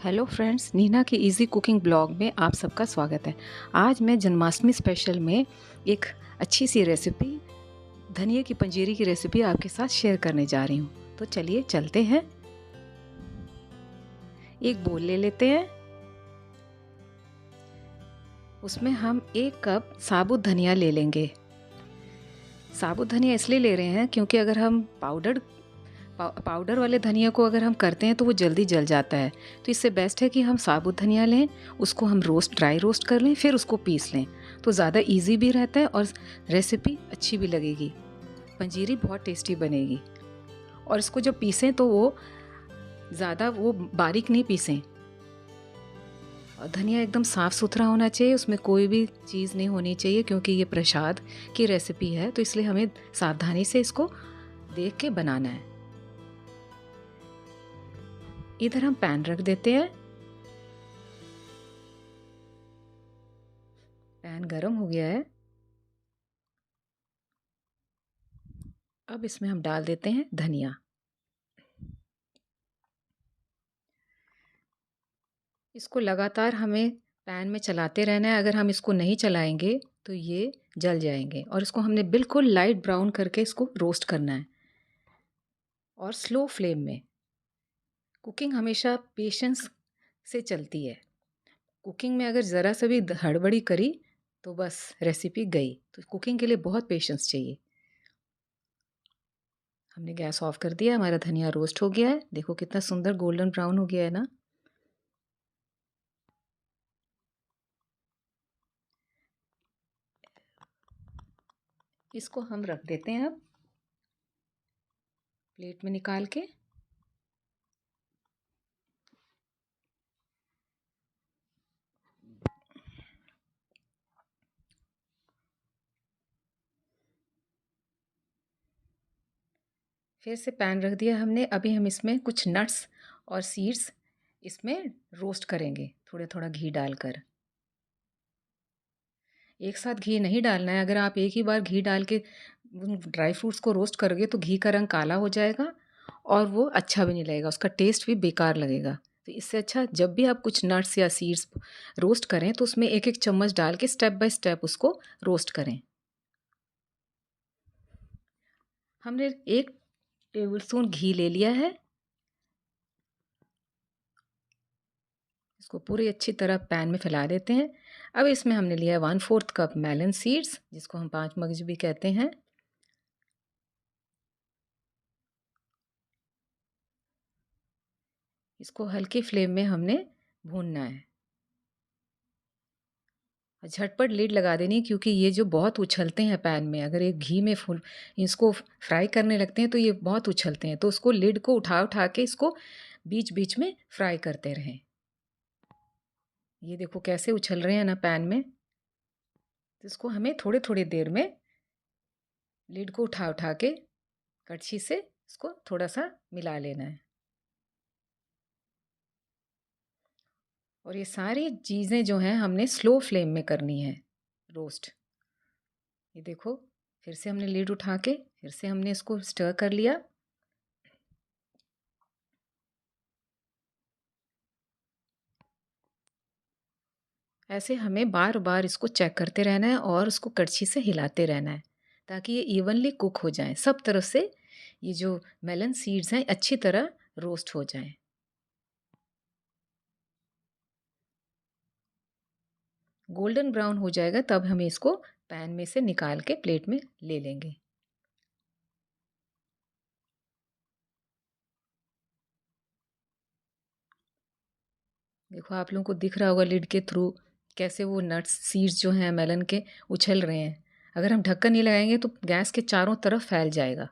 Hello friends, Neena की easy cooking blog में आप सबका स्वागत है। आज मैं जन्माष्टमी स्पेशल में एक अच्छी सी रेसिपी धनिया की पंजीरी की रेसिपी आपके साथ शेयर करने जा रही हूँ। तो चलिए चलते हैं। एक बोल ले लेते हैं, उसमें हम 1 कप साबुत धनिया ले लेंगे। साबुत धनिया इसलिए ले रहे हैं क्योंकि अगर हम पाउडर वाले धनिया को अगर हम करते हैं तो वो जल्दी जल जाता है। तो इससे बेस्ट है कि हम साबुत धनिया लें, उसको हम ड्राई रोस्ट कर लें, फिर उसको पीस लें। तो ज़्यादा इजी भी रहता है और रेसिपी अच्छी भी लगेगी। पंजीरी बहुत टेस्टी बनेगी। और इसको जब पीसें तो वो ज़्यादा बारीक नहीं पीसें। और धनिया एकदम साफ़ सुथरा होना चाहिए, उसमें कोई भी चीज़ नहीं होनी चाहिए क्योंकि ये प्रसाद की रेसिपी है। तो इसलिए हमें सावधानी से इसको देख के बनाना है। इधर हम पैन रख देते हैं। पैन गरम हो गया है। अब इसमें हम डाल देते हैं धनिया। इसको लगातार हमें पैन में चलाते रहना है। अगर हम इसको नहीं चलाएंगे तो ये जल जाएंगे। और इसको हमने बिल्कुल लाइट ब्राउन करके इसको रोस्ट करना है और स्लो फ्लेम में। कुकिंग हमेशा पेशेंस से चलती है। कुकिंग में अगर ज़रा सा भी हड़बड़ी करी तो बस रेसिपी गई। तो कुकिंग के लिए बहुत पेशेंस चाहिए। हमने गैस ऑफ कर दिया। हमारा धनिया रोस्ट हो गया है। देखो कितना सुंदर गोल्डन ब्राउन हो गया है ना। इसको हम रख देते हैं अब प्लेट में निकाल के। फिर से पैन रख दिया हमने। अभी हम इसमें कुछ नट्स और सीड्स इसमें रोस्ट करेंगे, थोड़ा थोड़ा घी डालकर। एक साथ घी नहीं डालना है। अगर आप एक ही बार घी डाल के ड्राई फ्रूट्स को रोस्ट करोगे तो घी का रंग काला हो जाएगा और वो अच्छा भी नहीं लगेगा, उसका टेस्ट भी बेकार लगेगा। तो इससे अच्छा जब भी आप कुछ नट्स या सीड्स रोस्ट करें तो उसमें एक एक चम्मच डाल के स्टेप बाय स्टेप उसको रोस्ट करें। हमने 1 टेबल स्पून घी ले लिया है। इसको पूरी अच्छी तरह पैन में फैला देते हैं। अब इसमें हमने लिया है 1/4 कप मेलन सीड्स, जिसको हम 5 मगज भी कहते हैं। इसको हल्की फ्लेम में हमने भूनना है। झटपट लीड लगा देनी क्योंकि ये जो बहुत उछलते हैं पैन में, अगर एक घी में फुल इसको फ्राई करने लगते हैं तो ये बहुत उछलते हैं। तो उसको लिड को उठा उठा के इसको बीच बीच में फ्राई करते रहें। ये देखो कैसे उछल रहे हैं ना पैन में। तो इसको हमें थोड़ी थोड़ी देर में लिड को उठा उठा के कड़छी से इसको थोड़ा सा मिला लेना है। और ये सारी चीज़ें जो हैं हमने स्लो फ्लेम में करनी है रोस्ट। ये देखो फिर से हमने लीड उठा के फिर से हमने इसको स्टर कर लिया। ऐसे हमें बार बार इसको चेक करते रहना है और उसको कड़छी से हिलाते रहना है ताकि ये इवनली कुक हो जाए। सब तरफ से ये जो मेलन सीड्स हैं अच्छी तरह रोस्ट हो जाएं। गोल्डन ब्राउन हो जाएगा तब हमें इसको पैन में से निकाल के प्लेट में ले लेंगे। देखो आप लोगों को दिख रहा होगा लिड के थ्रू कैसे वो नट्स सीड्स जो हैं मेलन के उछल रहे हैं। अगर हम ढक्कन नहीं लगाएंगे तो गैस के चारों तरफ फैल जाएगा।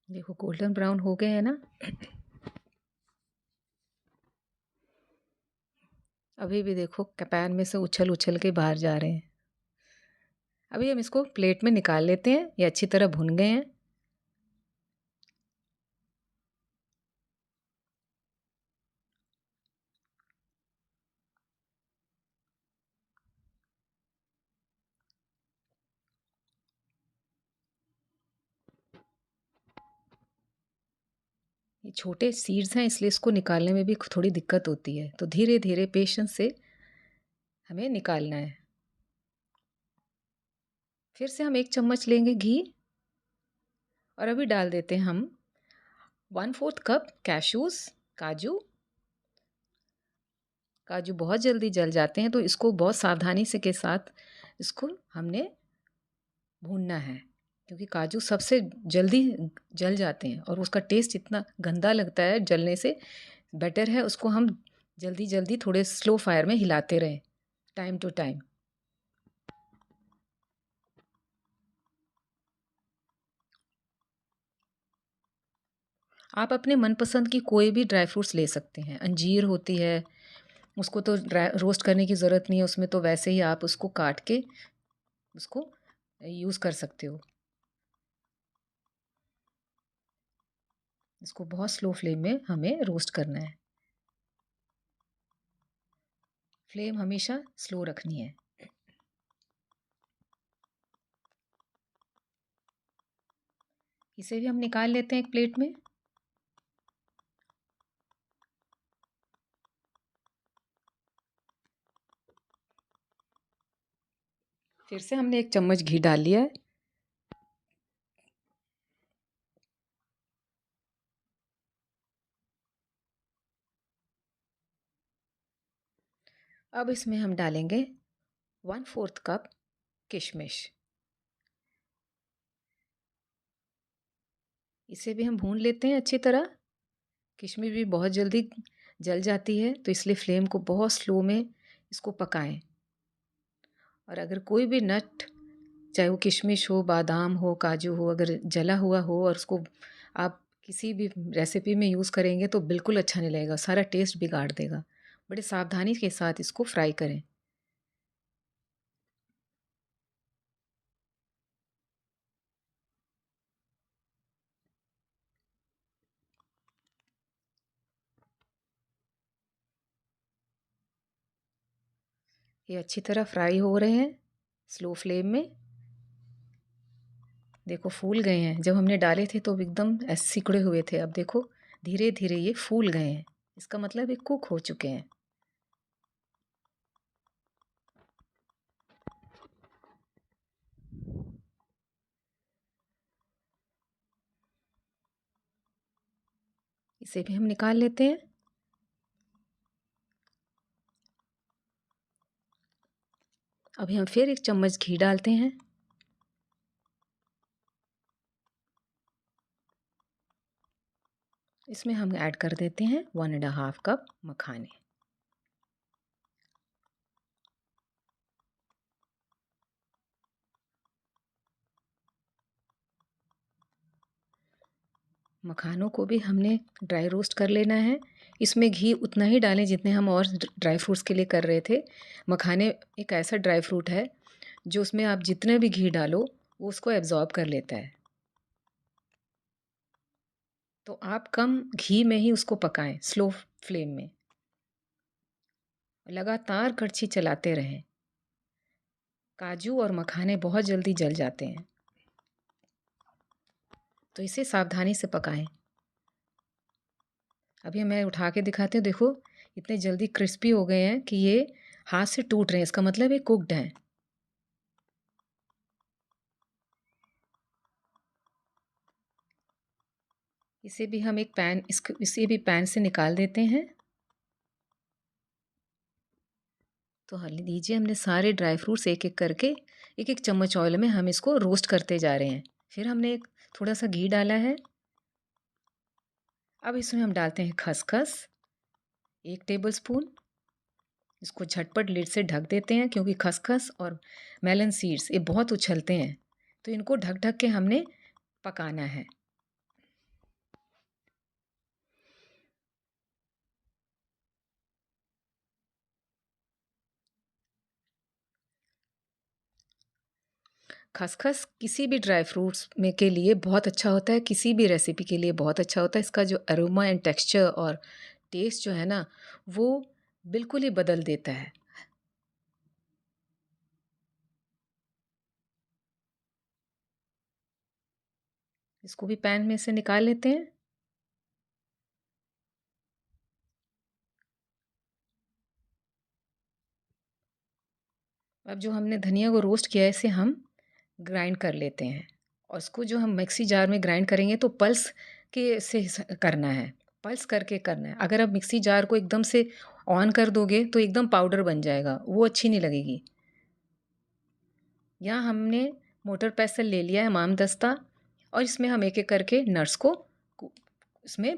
देखो गोल्डन ब्राउन हो गए हैं ना। अभी भी देखो पैन में से उछल उछल के बाहर जा रहे हैं। अभी हम इसको प्लेट में निकाल लेते हैं। ये अच्छी तरह भुन गए हैं। ये छोटे सीड्स हैं इसलिए इसको निकालने में भी थोड़ी दिक्कत होती है, तो धीरे धीरे पेशेंस से हमें निकालना है। फिर से हम 1 चम्मच लेंगे घी और अभी डाल देते हैं हम 1/4 कप कैश्यूज़, काजू। काजू बहुत जल्दी जल जाते हैं तो इसको बहुत सावधानी से के साथ इसको हमने भूनना है, क्योंकि काजू सबसे जल्दी जल जाते हैं और उसका टेस्ट इतना गंदा लगता है जलने से। बेटर है उसको हम जल्दी जल्दी थोड़े स्लो फायर में हिलाते रहें टाइम टू टाइम। आप अपने मनपसंद की कोई भी ड्राई फ्रूट्स ले सकते हैं। अंजीर होती है, उसको तो रोस्ट करने की ज़रूरत नहीं है, उसमें तो वैसे ही आप उसको काट के उसको यूज़ कर सकते हो। इसको बहुत स्लो फ्लेम में हमें रोस्ट करना है। फ्लेम हमेशा स्लो रखनी है। इसे भी हम निकाल लेते हैं एक प्लेट में। फिर से हमने 1 चम्मच घी डाल लिया है। अब इसमें हम डालेंगे 1/4 कप किशमिश। इसे भी हम भून लेते हैं अच्छी तरह। किशमिश भी बहुत जल्दी जल जाती है तो इसलिए फ्लेम को बहुत स्लो में इसको पकाएं। और अगर कोई भी नट, चाहे वो किशमिश हो, बादाम हो, काजू हो, अगर जला हुआ हो और उसको आप किसी भी रेसिपी में यूज़ करेंगे तो बिल्कुल अच्छा नहीं लगेगा, सारा टेस्ट बिगाड़ देगा। बड़े सावधानी के साथ इसको फ्राई करें। ये अच्छी तरह फ्राई हो रहे हैं स्लो फ्लेम में। देखो फूल गए हैं, जब हमने डाले थे तो एकदम ऐसे सिकुड़े हुए थे, अब देखो धीरे धीरे ये फूल गए हैं, इसका मतलब ये कुक हो चुके हैं। इसे भी हम निकाल लेते हैं। अभी हम फिर 1 चम्मच घी डालते हैं। इसमें हम ऐड कर देते हैं 1.5 कप मखाने। मखानों को भी हमने ड्राई रोस्ट कर लेना है। इसमें घी उतना ही डालें जितने हम और ड्राई फ्रूट्स के लिए कर रहे थे। मखाने एक ऐसा ड्राई फ्रूट है जो उसमें आप जितने भी घी डालो वो उसको एब्ज़ॉर्ब कर लेता है। तो आप कम घी में ही उसको पकाएं स्लो फ्लेम में। लगातार कड़छी चलाते रहें। काजू और मखाने बहुत जल्दी जल जाते हैं, तो इसे सावधानी से पकाएं। अभी मैं उठा के दिखाती हूँ, देखो इतने जल्दी क्रिस्पी हो गए हैं कि ये हाथ से टूट रहे हैं, इसका मतलब ये कुक्ड हैं। इसे भी हम एक पैन इसे भी पैन से निकाल देते हैं। तो लीजिए हमने सारे ड्राई फ्रूट्स एक एक करके एक एक चम्मच ऑयल में हम इसको रोस्ट करते जा रहे हैं। फिर हमने एक थोड़ा सा घी डाला है। अब इसमें हम डालते हैं खसखस 1 टेबलस्पून। इसको झटपट लिड से ढक देते हैं क्योंकि खसखस और मेलन सीड्स ये बहुत उछलते हैं, तो इनको ढक ढक के हमने पकाना है। खसखस किसी भी ड्राई फ्रूट्स में के लिए बहुत अच्छा होता है, किसी भी रेसिपी के लिए बहुत अच्छा होता है। इसका जो अरोमा एंड टेक्सचर और टेस्ट जो है ना, वो बिल्कुल ही बदल देता है। इसको भी पैन में से निकाल लेते हैं। अब जो हमने धनिया को रोस्ट किया है इसे हम ग्राइंड कर लेते हैं। और इसको जो हम मिक्सी जार में ग्राइंड करेंगे तो पल्स के से करना है, पल्स करके करना है। अगर आप मिक्सी जार को एकदम से ऑन कर दोगे तो एकदम पाउडर बन जाएगा, वो अच्छी नहीं लगेगी। यहाँ हमने मोटर पेसल ले लिया है मामदस्ता, और इसमें हम एक एक करके नट्स को इसमें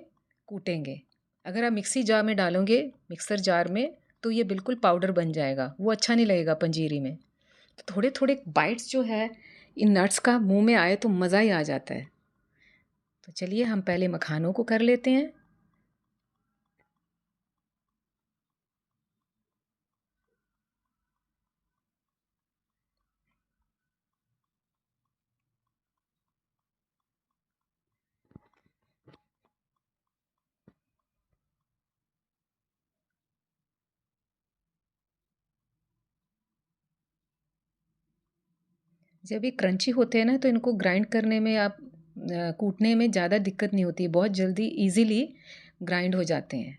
कूटेंगे। अगर आप मिक्सी जार में डालोगे, मिक्सर जार में, तो ये बिल्कुल पाउडर बन जाएगा, वो अच्छा नहीं लगेगा पंजीरी में। तो थोड़े थोड़े बाइट्स जो है इन नट्स का मुंह में आए तो मज़ा ही आ जाता है। तो चलिए हम पहले मखानों को कर लेते हैं। जब ये क्रंची होते हैं ना तो इनको ग्राइंड करने में आप कूटने में ज़्यादा दिक्कत नहीं होती, बहुत जल्दी इजीली ग्राइंड हो जाते हैं।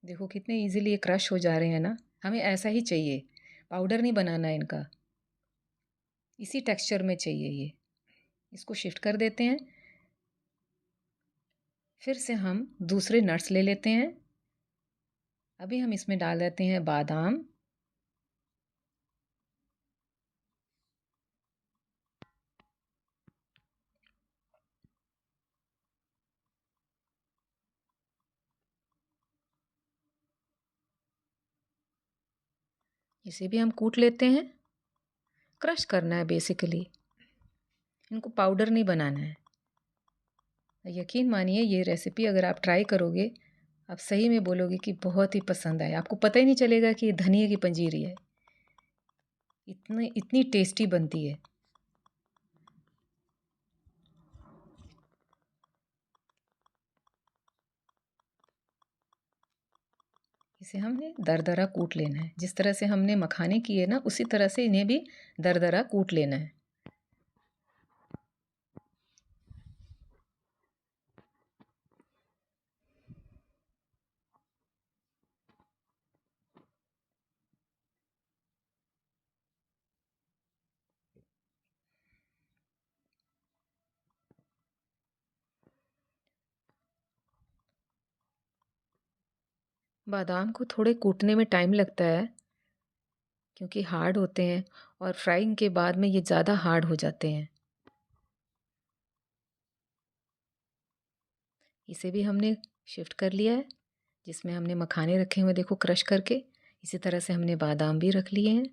देखो कितने इजीली ये क्रश हो जा रहे हैं ना। हमें ऐसा ही चाहिए, पाउडर नहीं बनाना है इनका, इसी टेक्सचर में चाहिए ये। इसको शिफ्ट कर देते हैं। फिर से हम दूसरे नट्स ले लेते हैं। अभी हम इसमें डाल देते हैं बादाम, इसे भी हम कूट लेते हैं। क्रश करना है बेसिकली, इनको पाउडर नहीं बनाना है। यकीन मानिए ये रेसिपी अगर आप ट्राई करोगे, आप सही में बोलोगे कि बहुत ही पसंद आए, आपको पता ही नहीं चलेगा कि ये धनिया की पंजीरी है। इतनी इतनी टेस्टी बनती है। इसे हमने दरदरा कूट लेना है, जिस तरह से हमने मखाने किए ना उसी तरह से इन्हें भी दरदरा कूट लेना है। बादाम को थोड़े कूटने में टाइम लगता है क्योंकि हार्ड होते हैं, और फ्राइंग के बाद में ये ज़्यादा हार्ड हो जाते हैं। इसे भी हमने शिफ्ट कर लिया है, जिसमें हमने मखाने रखे हुए देखो क्रश करके, इसी तरह से हमने बादाम भी रख लिए हैं।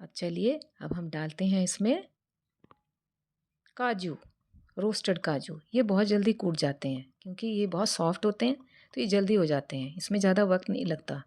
अब चलिए अब हम डालते हैं इसमें काजू, रोस्टेड काजू। ये बहुत जल्दी कूट जाते हैं क्योंकि ये बहुत सॉफ्ट होते हैं, तो ये जल्दी हो जाते हैं, इसमें ज़्यादा वक्त नहीं लगता।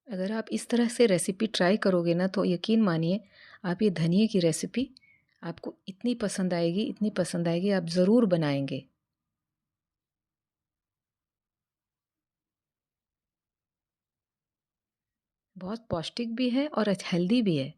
अगर आप इस तरह से रेसिपी ट्राई करोगे ना तो यकीन मानिए आप ये धनिए की रेसिपी आपको इतनी पसंद आएगी, इतनी पसंद आएगी, आप ज़रूर बनाएंगे। बहुत पौष्टिक भी है और हेल्दी भी है।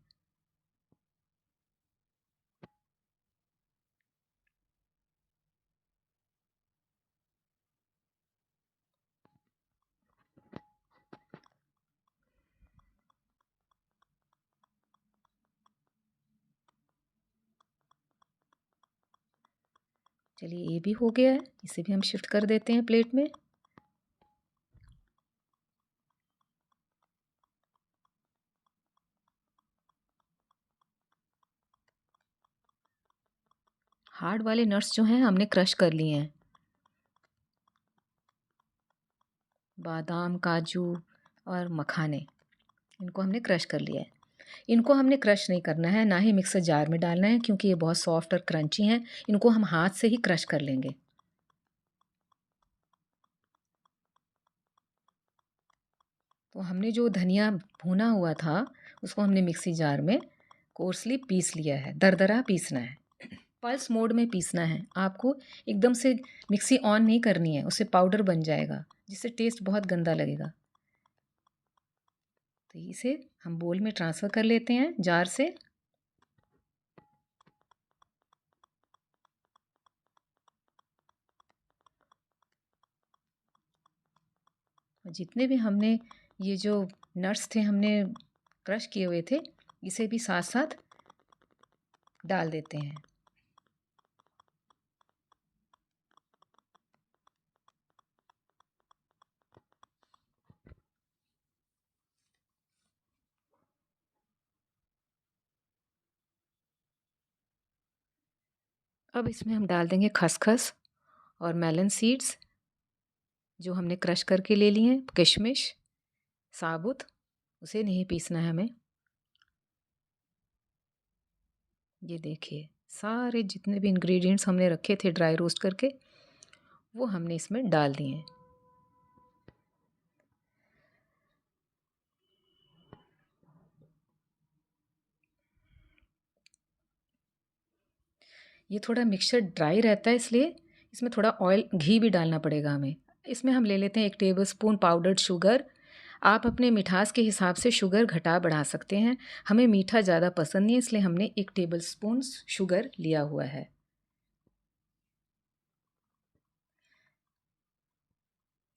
चलिए ये भी हो गया है, इसे भी हम शिफ्ट कर देते हैं प्लेट में। हार्ड वाले नट्स जो हैं हमने क्रश कर लिए हैं, बादाम, काजू और मखाने, इनको हमने क्रश कर लिया है। इनको हमने क्रश नहीं करना है, ना ही मिक्सर जार में डालना है, क्योंकि ये बहुत सॉफ्ट और क्रंची हैं। इनको हम हाथ से ही क्रश कर लेंगे। तो हमने जो धनिया भुना हुआ था उसको हमने मिक्सी जार में कोर्सली पीस लिया है, दरदरा पीसना है। पल्स मोड में पीसना है आपको, एकदम से मिक्सी ऑन नहीं करनी है, उससे पाउडर बन जाएगा जिससे टेस्ट बहुत गंदा लगेगा। तो इसे हम बोल में ट्रांसफ़र कर लेते हैं जार से। जितने भी हमने ये जो नट्स थे हमने क्रश किए हुए थे, इसे भी साथ साथ डाल देते हैं। अब इसमें हम डाल देंगे खसखस और मेलन सीड्स जो हमने क्रश करके ले लिए हैं, किशमिश साबुत, उसे नहीं पीसना है हमें। ये देखिए सारे जितने भी इंग्रेडिएंट्स हमने रखे थे ड्राई रोस्ट करके वो हमने इसमें डाल दिए हैं। ये थोड़ा मिक्सचर ड्राई रहता है इसलिए इसमें थोड़ा ऑयल घी भी डालना पड़ेगा हमें। इसमें हम ले लेते हैं 1 टेबलस्पून पाउडर्ड शुगर। आप अपने मिठास के हिसाब से शुगर घटा बढ़ा सकते हैं। हमें मीठा ज़्यादा पसंद नहीं है इसलिए हमने 1 टेबलस्पून शुगर लिया हुआ है।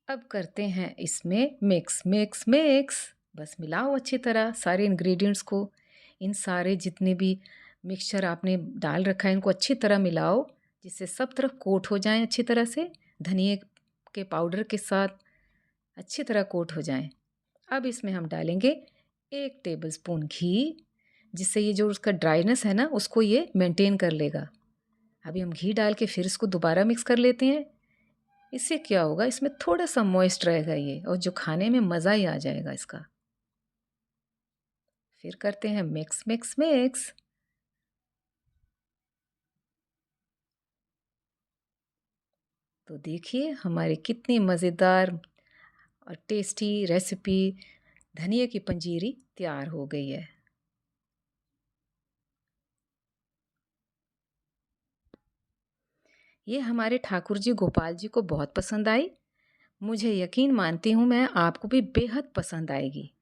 अब करते हैं इसमें मिक्स मिक्स मिक्स। बस मिलाओ अच्छी तरह सारे इंग्रेडिएंट्स को। इन सारे जितने भी मिक्सचर आपने डाल रखा है इनको अच्छी तरह मिलाओ जिससे सब तरफ कोट हो जाएं अच्छी तरह से, धनिए के पाउडर के साथ अच्छी तरह कोट हो जाएं। अब इसमें हम डालेंगे 1 टेबलस्पून घी जिससे ये जो उसका ड्राइनेस है ना उसको ये मेंटेन कर लेगा। अभी हम घी डाल के फिर इसको दोबारा मिक्स कर लेते हैं। इससे क्या होगा, इसमें थोड़ा सा मॉइस्ट रहेगा ये और जो खाने में मज़ा ही आ जाएगा इसका। फिर करते हैं मिक्स मिक्स मिक्स। तो देखिए हमारी कितनी मज़ेदार और टेस्टी रेसिपी धनिया की पंजीरी तैयार हो गई है। ये हमारे ठाकुर जी गोपाल जी को बहुत पसंद आई। मुझे यकीन मानती हूँ मैं आपको भी बेहद पसंद आएगी।